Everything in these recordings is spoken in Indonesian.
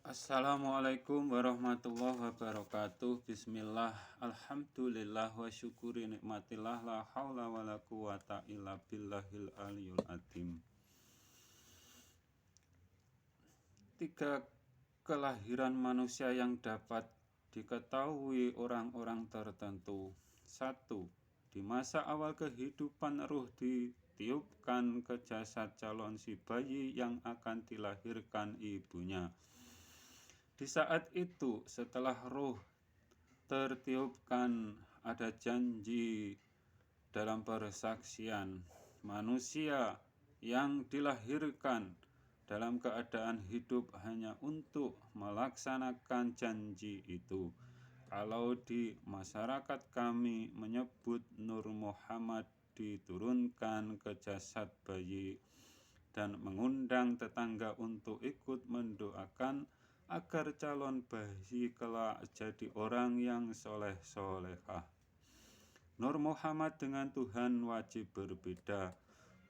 Assalamualaikum warahmatullahi wabarakatuh. Bismillah, alhamdulillah wa syukuri nikmatillah, la haula wa la quwata illa billahil aliyul azim. Tiga kelahiran manusia yang dapat diketahui orang-orang tertentu. 1. Di masa awal kehidupan ruh ditiupkan ke jasad calon si bayi yang akan dilahirkan ibunya. Di saat itu, setelah ruh tertiupkan, ada janji dalam persaksian. Manusia yang dilahirkan dalam keadaan hidup hanya untuk melaksanakan janji itu. Kalau di masyarakat kami menyebut Nur Muhammad diturunkan ke jasad bayi dan mengundang tetangga untuk ikut mendoakan agar calon bayi kelak jadi orang yang soleh-solehah. Nur Muhammad dengan Tuhan wajib berbeda.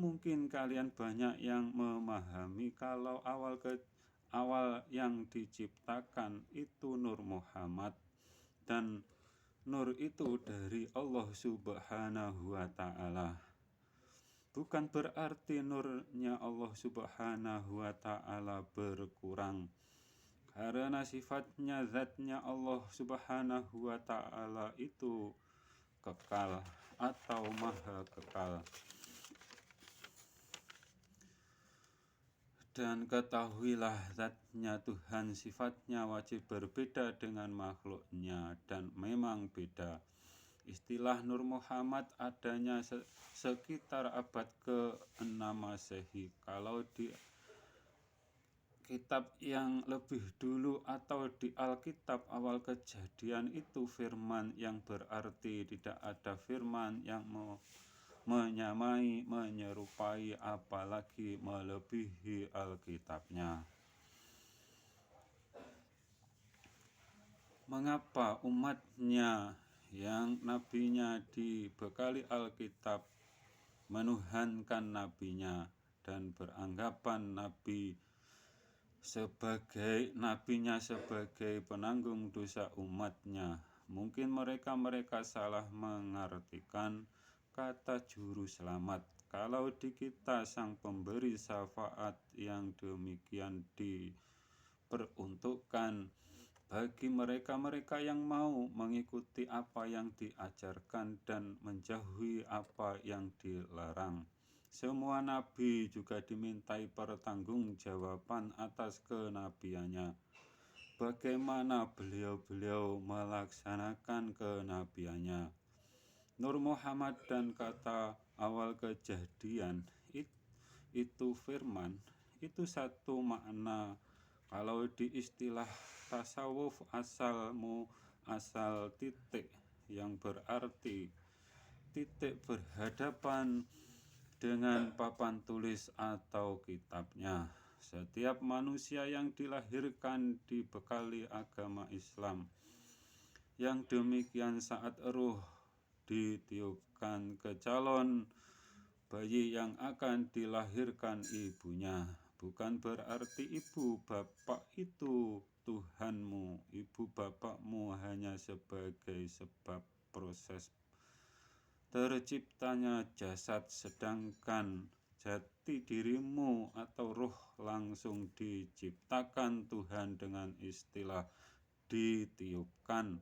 Mungkin kalian banyak yang memahami kalau awal yang diciptakan itu Nur Muhammad, dan nur itu dari Allah Subhanahu wa Ta'ala. Bukan berarti nurnya Allah Subhanahu wa Ta'ala berkurang, karena sifatnya, zatnya Allah Subhanahu wa Ta'ala itu kekal atau maha kekal. Dan ketahuilah, zatnya Tuhan sifatnya wajib berbeda dengan makhluknya, dan memang beda. Istilah Nur Muhammad adanya sekitar abad ke-6 Masehi. Kalau di kitab yang lebih dulu atau di Alkitab awal kejadian itu firman, yang berarti tidak ada firman yang menyamai, menyerupai, apalagi melebihi Alkitabnya. Mengapa umatnya yang nabinya dibekali Alkitab menuhankan nabinya dan beranggapan nabinya sebagai penanggung dosa umatnya? Mungkin mereka salah mengartikan kata juru selamat. Kalau di kita sang pemberi syafaat yang demikian diperuntukkan bagi mereka-mereka yang mau mengikuti apa yang diajarkan dan menjauhi apa yang dilarang. Semua nabi juga dimintai pertanggungjawaban atas kenabiannya. Bagaimana beliau-beliau melaksanakan kenabiannya. Nur Muhammad dan kata awal kejadian itu firman, itu satu makna. Kalau di istilah tasawuf, asal titik, yang berarti titik berhadapan dengan papan tulis atau kitabnya. Setiap manusia yang dilahirkan dibekali agama Islam. Yang demikian saat ruh ditiupkan ke calon bayi yang akan dilahirkan ibunya. Bukan berarti ibu bapak itu Tuhanmu. Ibu bapakmu hanya sebagai sebab proses terciptanya jasad, sedangkan jati dirimu atau ruh langsung diciptakan Tuhan dengan istilah ditiupkan,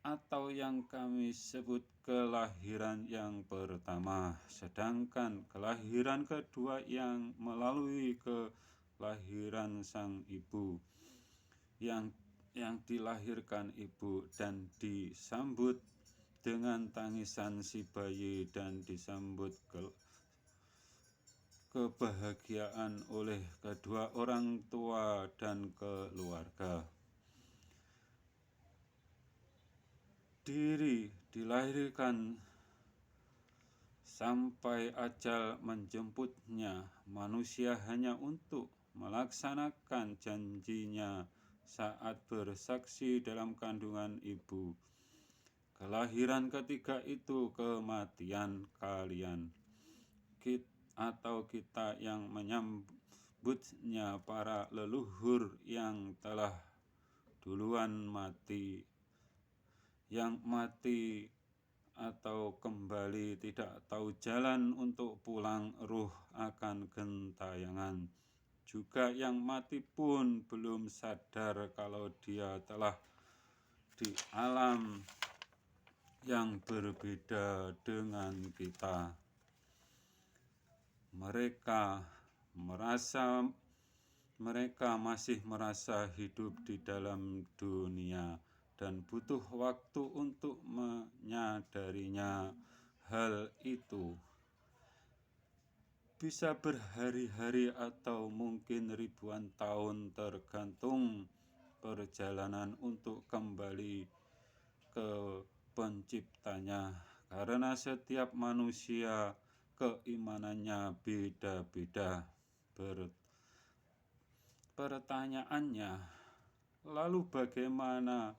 atau yang kami sebut kelahiran yang pertama, sedangkan kelahiran kedua yang melalui kelahiran sang ibu, yang dilahirkan ibu dan disambut dengan tangisan si bayi dan disambut kebahagiaan oleh kedua orang tua dan keluarga. Diri dilahirkan sampai ajal menjemputnya manusia hanya untuk melaksanakan janjinya saat bersaksi dalam kandungan ibu. Kelahiran ketiga itu kematian kalian atau kita yang disebutnya para leluhur yang telah duluan mati. Yang mati atau kembali tidak tahu jalan untuk pulang, ruh akan gentayangan. Juga yang mati pun belum sadar kalau dia telah di alam yang berbeda dengan kita. Mereka masih merasa hidup di dalam dunia dan butuh waktu untuk menyadarinya. Hal itu bisa berhari-hari atau mungkin ribuan tahun, tergantung perjalanan untuk kembali ke penciptanya, karena setiap manusia keimanannya beda-beda. Pertanyaannya, lalu bagaimana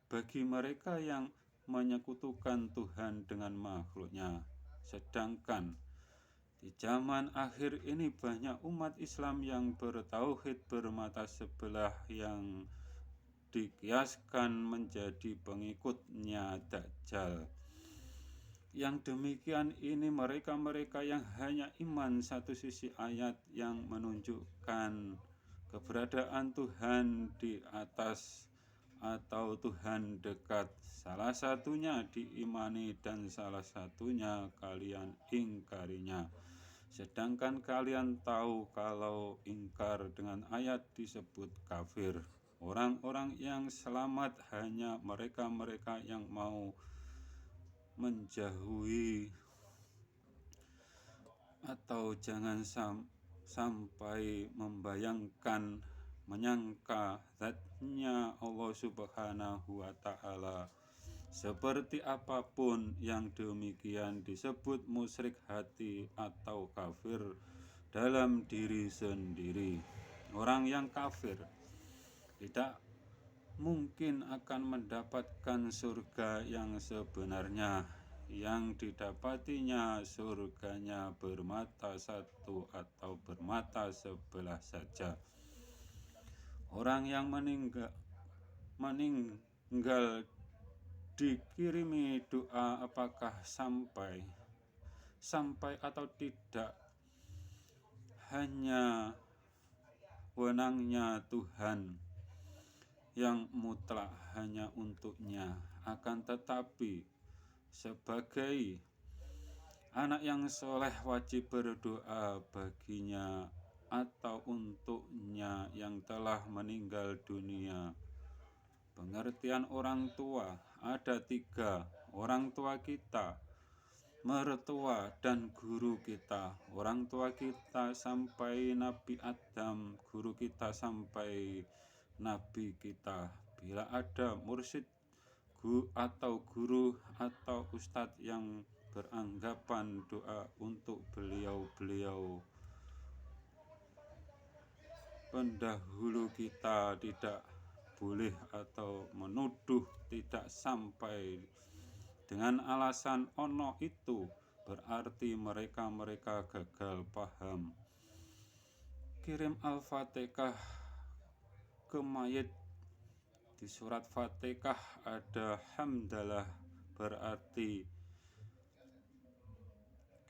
bagi mereka yang menyekutukan Tuhan dengan makhluknya? Sedangkan di zaman akhir ini banyak umat Islam yang bertauhid bermata sebelah yang dikiaskan menjadi pengikutnya Dajjal. Yang demikian ini mereka-mereka yang hanya iman satu sisi ayat yang menunjukkan keberadaan Tuhan di atas atau Tuhan dekat. Salah satunya diimani dan salah satunya kalian ingkarinya. Sedangkan kalian tahu kalau ingkar dengan ayat disebut kafir. Orang-orang yang selamat hanya mereka-mereka yang mau menjauhi atau jangan sampai menyangka zatnya Allah Subhanahu wa ta'ala. Seperti apapun yang demikian disebut musyrik hati atau kafir dalam diri sendiri. Orang yang kafir tidak mungkin akan mendapatkan surga yang sebenarnya. Yang didapatinya surganya bermata satu atau bermata sebelah saja. Orang yang meninggal dikirimi doa apakah sampai atau tidak, hanya wewenangnya Tuhan yang mutlak, hanya untuknya. Akan tetapi sebagai anak yang soleh wajib berdoa baginya atau untuknya yang telah meninggal dunia. Pengertian orang tua ada 3. Orang tua kita, mertua, dan guru kita. Orang tua kita sampai Nabi Adam, guru kita sampai Nabi kita. Bila ada mursyid atau guru atau ustadz yang beranggapan doa untuk beliau-beliau pendahulu kita tidak boleh atau menuduh tidak sampai dengan alasan ono itu, berarti mereka gagal paham. Kirim Al-Fatihah ke mayit. Di surat Fatihah ada hamdalah, berarti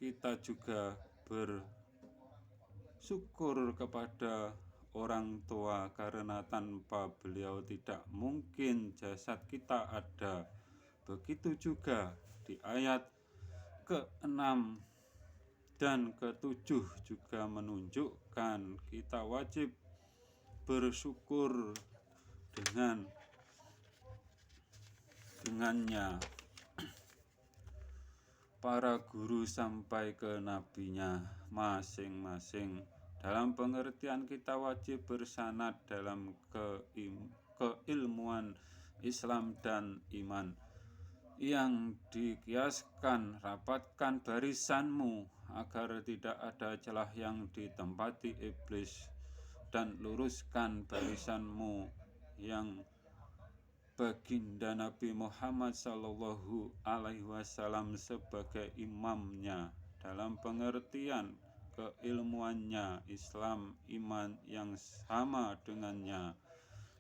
kita juga bersyukur kepada orang tua, karena tanpa beliau tidak mungkin jasad kita ada. Begitu juga di ayat ke-6 dan ke-7 juga menunjukkan kita wajib bersyukur dengannya. Para guru sampai ke nabinya masing-masing. Dalam pengertian kita wajib bersanad dalam keilmuan Islam dan iman. Yang dikiaskan, rapatkan barisanmu agar tidak ada celah yang ditempati iblis, dan luruskan barisanmu yang baginda Nabi Muhammad SAW sebagai imamnya. Dalam pengertian keilmuannya, Islam iman yang sama dengannya.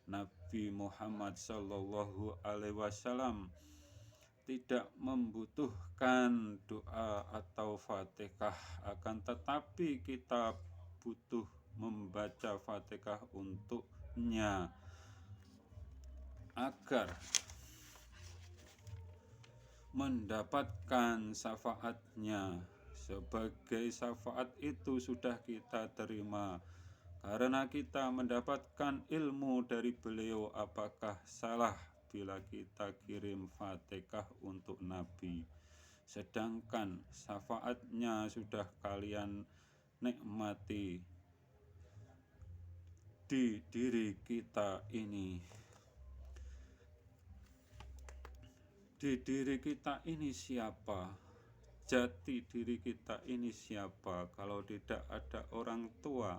Nabi Muhammad Shallallahu Alaihi Wasallam tidak membutuhkan doa atau Fatihah, akan tetapi kita butuh membaca Fatihah untuknya agar mendapatkan syafaatnya. Sebagai syafaat itu sudah kita terima karena kita mendapatkan ilmu dari beliau. Apakah salah bila kita kirim Fatihah untuk Nabi, sedangkan syafaatnya sudah kalian nikmati di diri kita ini? Di diri kita ini siapa? Jati diri kita ini siapa? Kalau tidak ada orang tua,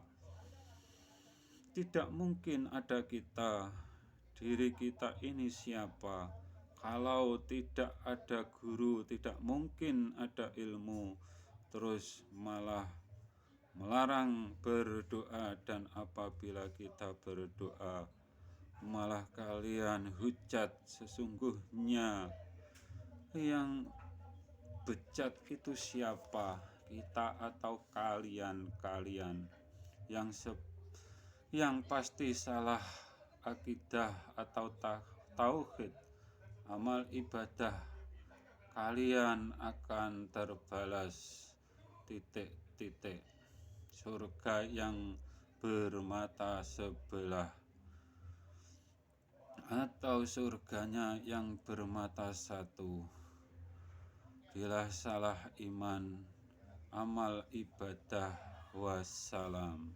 tidak mungkin ada kita. Diri kita ini siapa? Kalau tidak ada guru, tidak mungkin ada ilmu. Terus malah melarang berdoa, dan apabila kita berdoa malah kalian hujat. Sesungguhnya yang bejat itu siapa? Kita atau kalian yang pasti salah akidah atau tauhid, amal ibadah kalian akan terbalas titik-titik surga yang bermata sebelah atau surganya yang bermata satu. Bila salah iman, amal ibadah, wassalam.